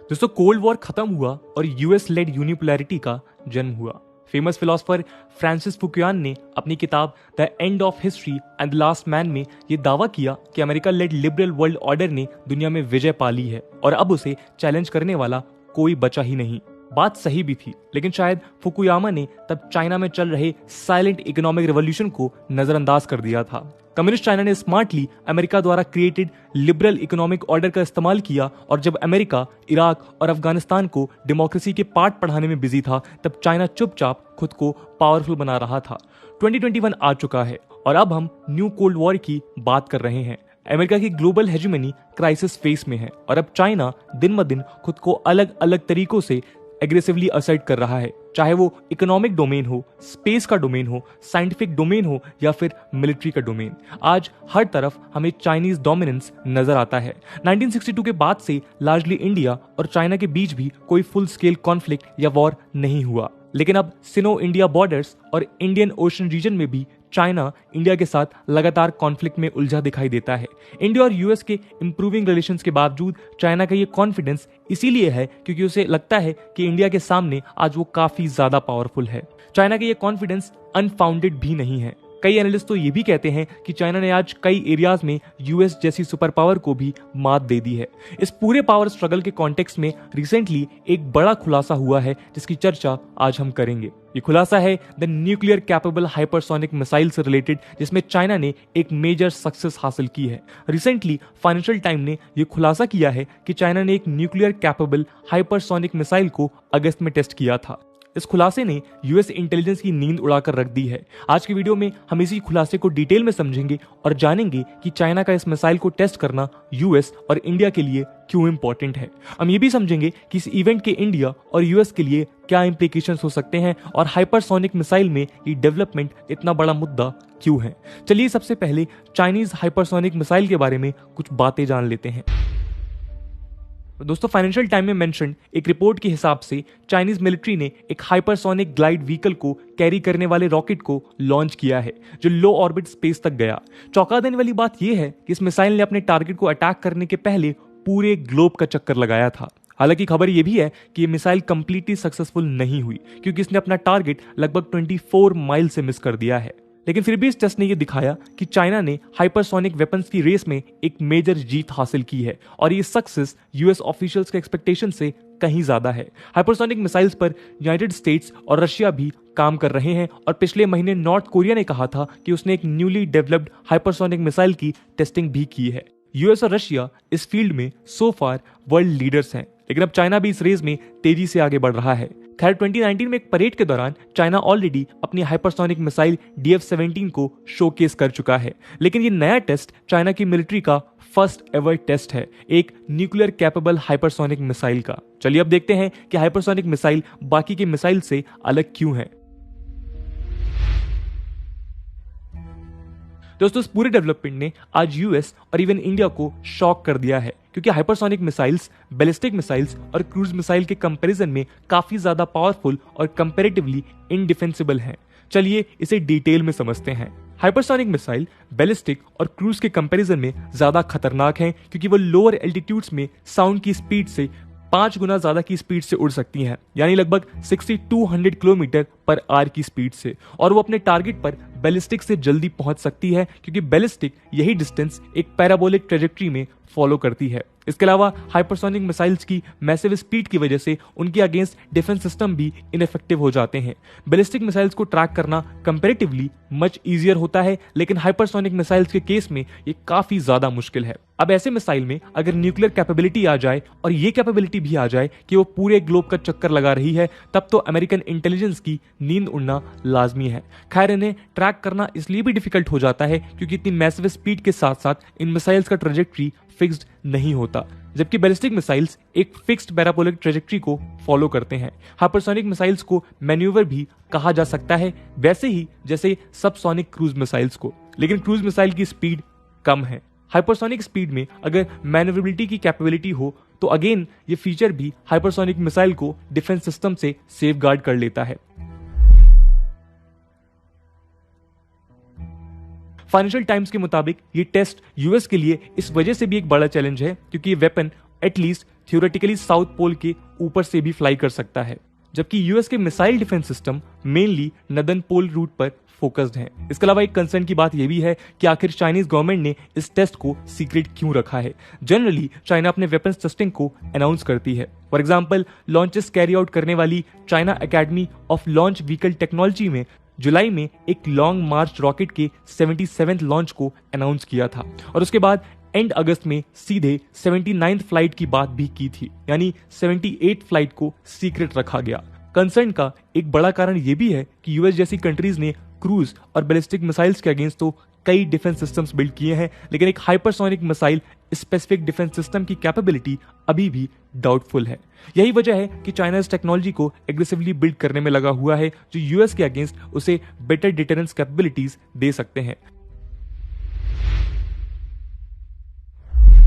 दोस्तों cold war खत्म हुआ और यूएस लेड यूनिपोलैरिटी का जन्म हुआ। फेमस फिलोसोफर फ्रांसिस फुकुयान ने अपनी किताब the end of history and the last man में यह दावा किया कि America led liberal world order ने दुनिया में विजय पा ली है और अब उसे चैलेंज करने वाला कोई बचा ही नहीं। बात सही भी थी, लेकिन शायद फुकुयामा ने तब चाइना में चल रहे साइलेंट इकोनॉमिक रिवॉल्यूशन को नजरअंदाज कर दिया था। कम्युनिस्ट चाइना ने स्मार्टली अमेरिका द्वारा क्रिएटेड लिबरल इकोनॉमिक ऑर्डर का इस्तेमाल किया और जब अमेरिका इराक और अफगानिस्तान को डेमोक्रेसी के पाठ पढ़ाने में बिजी था, तब चाइना चुपचाप खुद को पावरफुल बना रहा था। 2021 आ चुका है और अब हम न्यू कोल्ड वॉर की बात कर रहे हैं। अमेरिका की ग्लोबल हेजेमनी क्राइसिस फेस में है और अब चाइना दिन ब दिन खुद को अलग अलग तरीकों से एग्रेसिवली असर्ट कर रहा है, चाहे वो इकोनॉमिक डोमेन हो, स्पेस का डोमेन हो, साइंटिफिक डोमेन हो या फिर मिलिट्री का डोमेन। आज हर तरफ हमें चाइनीज डोमिनेंस नजर आता है। 1962 के बाद से लार्जली इंडिया और चाइना के बीच भी कोई फुल स्केल कॉन्फ्लिक्ट या वॉर नहीं हुआ, लेकिन अब सिनो इंडिया बॉर्डर्स और इंडियन ओशन रीजन में भी चाइना इंडिया के साथ लगातार कॉन्फ्लिक्ट में उलझा दिखाई देता है। इंडिया और यूएस के इंप्रूविंग रिलेशंस के बावजूद चाइना का ये कॉन्फिडेंस इसीलिए है क्योंकि उसे लगता है कि इंडिया के सामने आज वो काफी ज्यादा पावरफुल है। चाइना का ये कॉन्फिडेंस अनफाउंडेड भी नहीं है। कई एनालिस्ट तो ये भी कहते हैं कि चाइना ने आज कई एरियाज में यूएस जैसी सुपर पावर को भी मात दे दी है। इस पूरे पावर स्ट्रगल के कॉन्टेक्स्ट में रिसेंटली एक बड़ा खुलासा हुआ है जिसकी चर्चा आज हम करेंगे। ये खुलासा है the nuclear capable hypersonic missile से रिलेटेड, जिसमें चाइना ने एक मेजर सक्सेस हासिल की है। रिसेंटली फाइनेंशियल टाइम ने यह खुलासा किया है कि चाइना ने एक न्यूक्लियर कैपेबल हाइपरसोनिक मिसाइल को अगस्त में टेस्ट किया था। इस खुलासे ने यूएस इंटेलिजेंस की नींद उड़ाकर रख दी है। आज की वीडियो में हम इसी खुलासे को डिटेल में समझेंगे और जानेंगे कि चाइना का इस मिसाइल को टेस्ट करना यूएस और इंडिया के लिए क्यों इंपॉर्टेंट है। हम ये भी समझेंगे कि इस इवेंट के इंडिया और यूएस के लिए क्या इंप्लीकेशंस हो सकते हैं और हाइपरसोनिक मिसाइल में ये डेवलपमेंट इतना बड़ा मुद्दा क्यों है। चलिए सबसे पहले चाइनीज हाइपरसोनिक मिसाइल के बारे में कुछ बातें जान लेते हैं। दोस्तों फाइनेंशियल टाइम में मेंशन एक रिपोर्ट के हिसाब से चाइनीज मिलिट्री ने एक हाइपरसोनिक ग्लाइड व्हीकल को कैरी करने वाले रॉकेट को लॉन्च किया है जो लो ऑर्बिट स्पेस तक गया। चौंका देने वाली बात यह है कि इस मिसाइल ने अपने टारगेट को अटैक करने के पहले पूरे ग्लोब का चक्कर लगाया था। हालांकि खबर यह भी है कि यह मिसाइल कंप्लीटली सक्सेसफुल नहीं हुई क्योंकि इसने अपना टारगेट लगभग 24 माइल से मिस कर दिया है। लेकिन फिर भी इस टेस्ट ने यह दिखाया कि चाइना ने हाइपरसोनिक वेपन्स की रेस में एक मेजर जीत हासिल की है और ये सक्सेस यूएस ऑफिशियल्स के एक्सपेक्टेशन से कहीं ज्यादा है। हाइपरसोनिक मिसाइल्स पर यूनाइटेड स्टेट्स और रशिया भी काम कर रहे हैं और पिछले महीने नॉर्थ कोरिया ने कहा था कि उसने एक न्यूली डेवलप्ड हाइपरसोनिक मिसाइल की टेस्टिंग भी की है। यूएस और रशिया इस फील्ड में सो फार वर्ल्ड लीडर्स हैं, लेकिन अब चाइना भी इस रेस में तेजी से आगे बढ़ रहा है। खैर 2019 में एक परेड के दौरान चाइना ऑलरेडी अपनी हाइपरसोनिक मिसाइल DF-17 को शोकेस कर चुका है, लेकिन ये नया टेस्ट चाइना की मिलिट्री का फर्स्ट एवर टेस्ट है एक न्यूक्लियर कैपेबल हाइपरसोनिक मिसाइल का। चलिए अब देखते हैं कि हाइपरसोनिक मिसाइल बाकी के मिसाइल से अलग क्यों है। दोस्तों इस पूरे डेवलपमेंट ने आज यूएस और इवन इंडिया को शॉक कर दिया है क्योंकि हाइपरसोनिक मिसाइल्स, बैलिस्टिक मिसाइल्स और क्रूज मिसाइल के कंपैरिजन में काफी ज्यादा पावरफुल और कंपैरेटिवली इनडिफेंसिबल हैं। चलिए इसे डिटेल में समझते हैं। हाइपरसोनिक मिसाइल बैलिस्टिक और क्रूज के कंपैरिजन में ज्यादा खतरनाक हैं क्योंकि वो लोअर एल्टीट्यूड्स में साउंड की स्पीड से 5 गुना ज्यादा की स्पीड से उड़ सकती हैं, यानी लगभग 6200 किलोमीटर पर आवर की स्पीड से, और वो अपने टारगेट पर बैलिस्टिक से जल्दी पहुंच सकती है क्योंकि बैलिस्टिक यही डिस्टेंस एक पैराबोलिक ट्रेजेक्ट्री में फॉलो करती है। इसके अलावा हाइपरसोनिक मिसाइल्स की मैसिव स्पीड की वजह से उनके अगेंस्ट डिफेंस सिस्टम भी इनफेक्टिव हो जाते हैं। बैलिस्टिक मिसाइल्स को ट्रैक करना कंपैरेटिवली मच इजियर होता है, लेकिन हाइपरसोनिक मिसाइल्स के केस में ये काफी ज्यादा मुश्किल है। अब ऐसे मिसाइल में अगर न्यूक्लियर कैपेबिलिटी आ जाए और ये कैपेबिलिटी भी आ जाए कि वो पूरे ग्लोब का चक्कर लगा रही है, तब तो अमेरिकन इंटेलिजेंस की नींद उड़ना लाजमी है। खैर इन्हें ट्रैक करना इसलिए भी डिफिकल्ट हो जाता है क्योंकि इतनी मैसिव स्पीड के साथ साथ इन मिसाइल्स का ट्रेजेक्ट्री फिक्स्ड नहीं होता, जबकि बैलिस्टिक मिसाइल्स एक फिक्स्ड पैराबोलिक ट्रेजेक्ट्री को फॉलो करते हैं। हाइपरसोनिक मिसाइल्स को मैन्यूवर भी कहा जा सकता है, वैसे ही जैसे सबसोनिक क्रूज मिसाइल्स को, लेकिन क्रूज मिसाइल की स्पीड कम है। हाइपरसोनिक स्पीड में अगर मैन्यूवरेबिलिटी की कैपेबिलिटी हो तो अगेन ये फीचर भी हाइपरसोनिक मिसाइल को डिफेंस सिस्टम से सेफगार्ड कर लेता है। फाइनेंशियल टाइम्स के मुताबिक ये टेस्ट यूएस के लिए इस वजह से भी एक बड़ा चैलेंज है क्योंकि ये weapon at least theoretically south pole के ऊपर से भी फ्लाई कर सकता है, जबकि यूएस के missile defence system mainly northern pole route पर फोकस्ड हैं। इसके अलावा एक कंसर्न की बात यह भी है कि आखिर चाइनीज गवर्नमेंट ने इस टेस्ट को सीक्रेट क्यों रखा है। जनरली चाइना अपने वेपन्स टेस्टिंग को अनाउंस करती है। For example, launches carry out करने वाली China academy of launch vehicle technology में जुलाई में एक लॉन्ग मार्च रॉकेट के 77वें लॉन्च को अनाउंस किया था और उसके बाद एंड अगस्त में सीधे 79th फ्लाइट की बात भी की थी, यानी 78 फ्लाइट को सीक्रेट रखा गया। कंसर्न का एक बड़ा कारण यह भी है कि यूएस जैसी कंट्रीज ने क्रूज और बैलिस्टिक मिसाइल्स के अगेंस्ट तो कई डिफेंस सिस्टम्स बिल्ड किए हैं, लेकिन एक hypersonic missile specific defence system की कैपेबिलिटी अभी भी डाउटफुल है। यही वजह है कि चाइना इस टेक्नोलॉजी को एग्रेसिवली बिल्ड करने में लगा हुआ है, जो यूएस के अगेंस्ट उसे बेटर डिटरेंस कैपेबिलिटीज दे सकते हैं।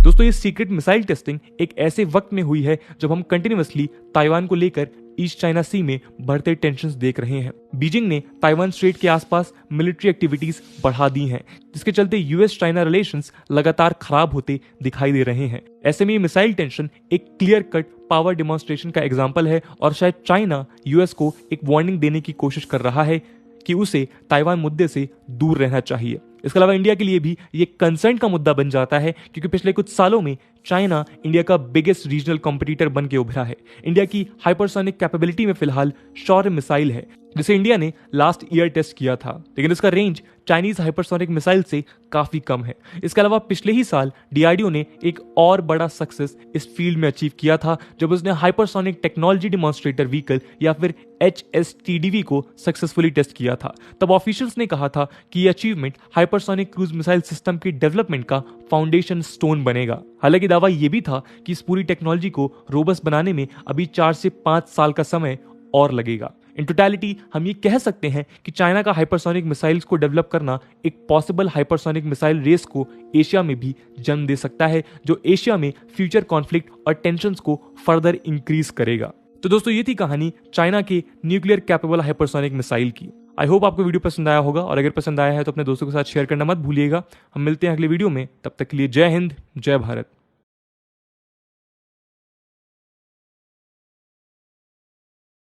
दोस्तों, ये सीक्रेट मिसाइल टेस्टिंग एक ऐसे वक्त में हुई है जब हम कंटिन्यूअसली ताइवान को लेकर ईस्ट चाइना सी में बढ़ते टेंशन्स देख रहे हैं। बीजिंग ने ताइवान स्ट्रेट के आसपास मिलिट्री एक्टिविटीज बढ़ा दी हैं, जिसके चलते यूएस चाइना रिलेशंस लगातार खराब होते दिखाई दे रहे हैं। ऐसे में ये मिसाइल टेंशन एक क्लियर कट पावर डेमोन्स्ट्रेशन का एग्जाम्पल है और शायद चाइना यूएस को एक वार्निंग देने की कोशिश कर रहा है कि उसे ताइवान मुद्दे से दूर रहना चाहिए। इसके अलावा इंडिया के लिए भी ये कंसर्न का मुद्दा बन जाता है, क्योंकि पिछले कुछ सालों में चाइना इंडिया का बिगेस्ट रीजनल कॉम्पिटिटर बन के उभरा है। इंडिया की हाइपरसोनिक कैपेबिलिटी में फिलहाल शौर्य मिसाइल है, जिसे इंडिया ने लास्ट ईयर टेस्ट किया था, लेकिन इसका रेंज चाइनीज हाइपरसोनिक मिसाइल से काफी कम है। इसके अलावा पिछले ही साल डीआरडीओ ने एक और बड़ा सक्सेस इस फील्ड में अचीव किया था, जब उसने हाइपरसोनिक टेक्नोलॉजी डिमॉन्स्ट्रेटर व्हीकल या फिर HSTDV को सक्सेसफुली टेस्ट किया था। तब ऑफिशियल्स ने कहा था कि यह achievement hypersonic cruise missile system की डेवलपमेंट का फाउंडेशन स्टोन बनेगा। हालांकि दावा यह भी था कि इस पूरी टेक्नोलॉजी को रोबस्ट बनाने में अभी 4 से 5 साल का समय और लगेगा। इन टोटलिटी हम ये कह सकते हैं कि चाइना का हाइपरसोनिक मिसाइल्स को डेवलप करना एक पॉसिबल हाइपरसोनिक मिसाइल रेस को एशिया में भी जन्म दे सकता है, जो एशिया में फ्यूचर कॉन्फ्लिक्ट और टेंशंस को फर्दर इंक्रीज करेगा। तो दोस्तों, ये थी कहानी चाइना के न्यूक्लियर कैपेबल हाइपरसोनिक मिसाइल की। आई होप आपको वीडियो पसंद आया होगा, और अगर पसंद आया है तो अपने दोस्तों के साथ शेयर करना मत भूलिएगा। हम मिलते हैं अगले वीडियो में, तब तक के लिए जय हिंद, जय भारत।